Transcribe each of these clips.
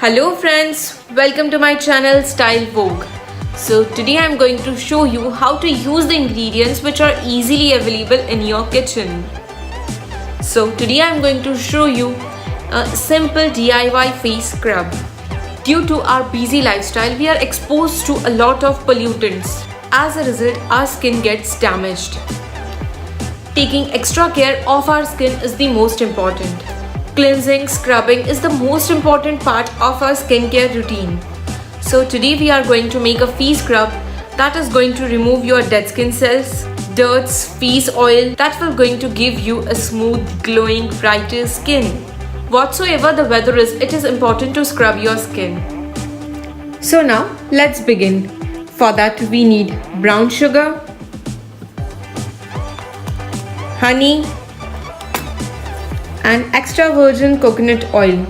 Hello friends, welcome to my channel Stylevogue. So today I am going to show you how to use the ingredients which are easily available in your kitchen. So today I am going to show you a simple DIY face scrub. Due to our busy lifestyle, we are exposed to a lot of pollutants. As a result, our skin gets damaged. Taking extra care of our skin is the most important. Cleansing, scrubbing is the most important part of our skincare routine. So today we are going to make a face scrub that is going to remove your dead skin cells, dirts, face oil that will going to give you a smooth, glowing, brighter skin. Whatsoever the weather is, it is important to scrub your skin. So now let's begin. For that we need brown sugar, honey and extra virgin coconut oil.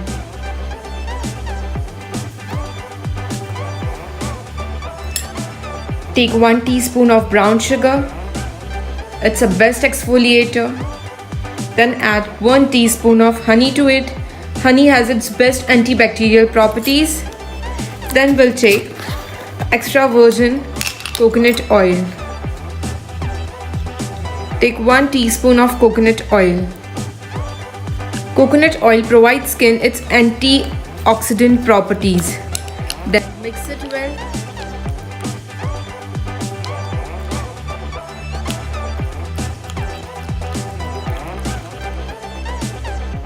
Take 1 teaspoon of brown sugar. It's a best exfoliator. Then add 1 teaspoon of honey to it. Honey has its best antibacterial properties. Then we'll take extra virgin coconut oil. Take 1 teaspoon of coconut oil. Coconut oil provides skin its antioxidant properties. Then mix it well.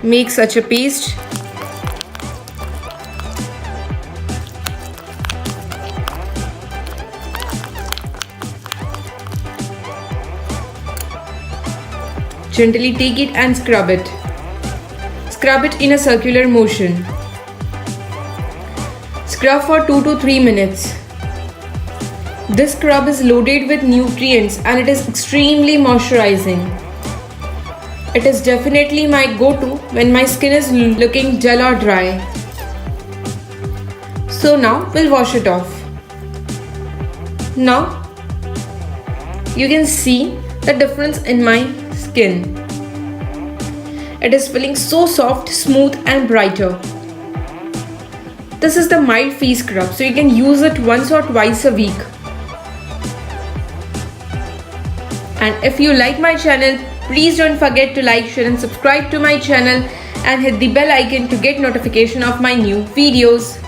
Make such a paste. Gently take it and scrub it. Scrub it in a circular motion. Scrub for 2 to 3 minutes. This scrub is loaded with nutrients and it is extremely moisturizing. It is definitely my go-to when my skin is looking dull or dry. So now we'll wash it off. Now you can see the difference in my skin. It is feeling so soft, smooth and brighter. This is the mild face scrub, so you can use it once or twice a week. And if you like my channel, please don't forget to like, share and subscribe to my channel and hit the bell icon to get notification of my new videos.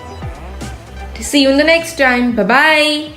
See you in the next time. Bye bye.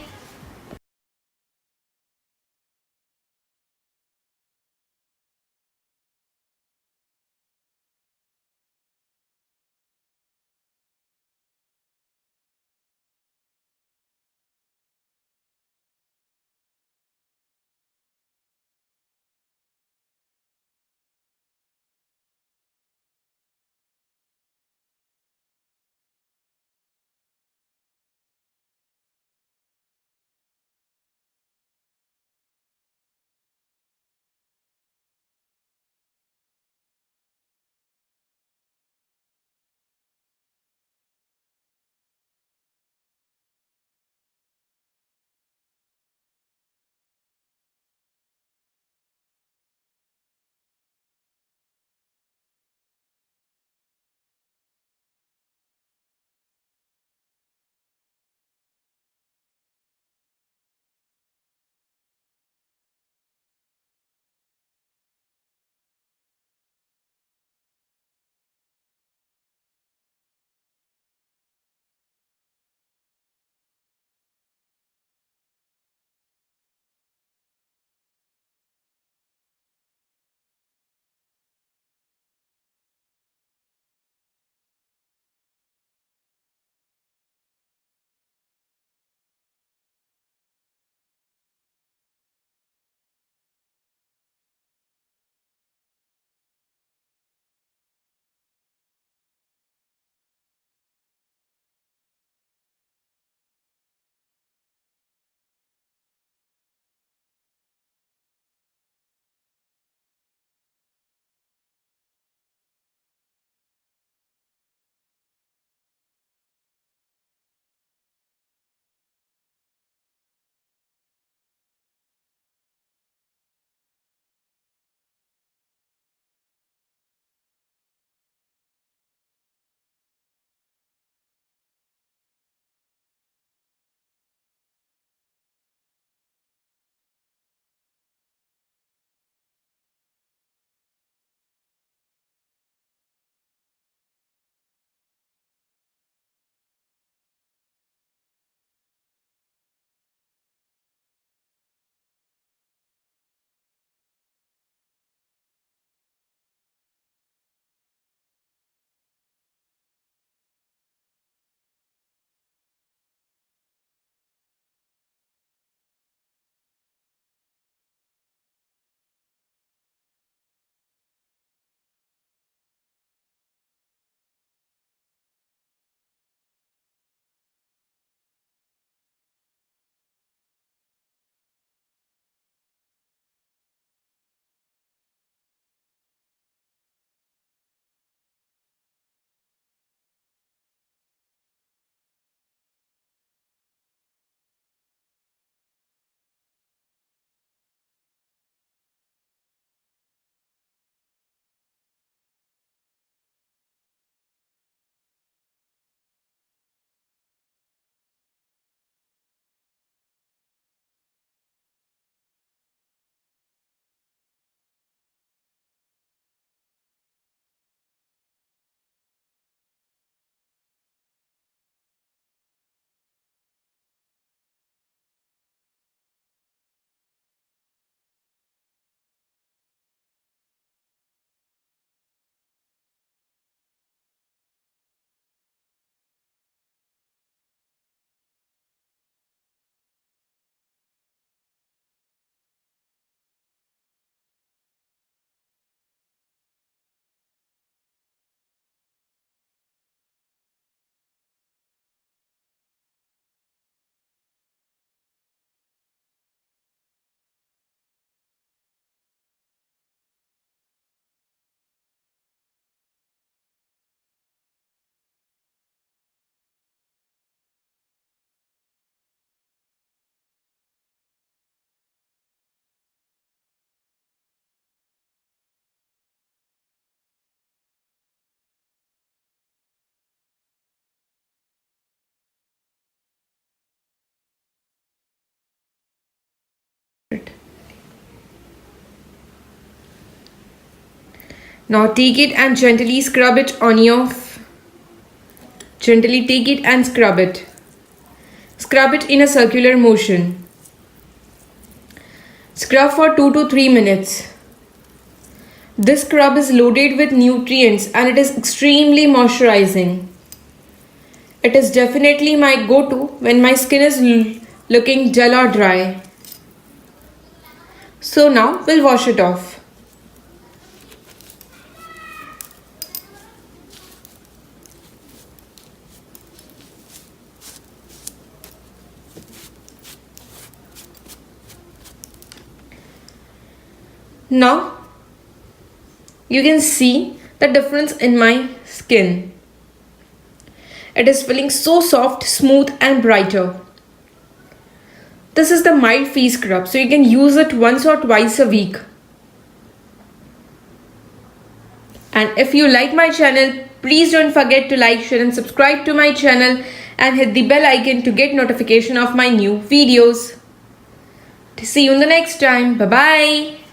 Now take it and gently scrub it on your... Gently take it and scrub it. Scrub it in a circular motion. Scrub for 2 to 3 minutes. This scrub is loaded with nutrients and it is extremely moisturizing. It is definitely my go-to when my skin is looking dull or dry. So now we'll wash it off. Now you can see the difference in my skin. It is feeling so soft, smooth and brighter. This is the mild face scrub, so you can use it once or twice a week. And if you like my channel, please don't forget to like, share and subscribe to my channel and hit the bell icon to get notification of my new videos. See you in the next time. Bye bye.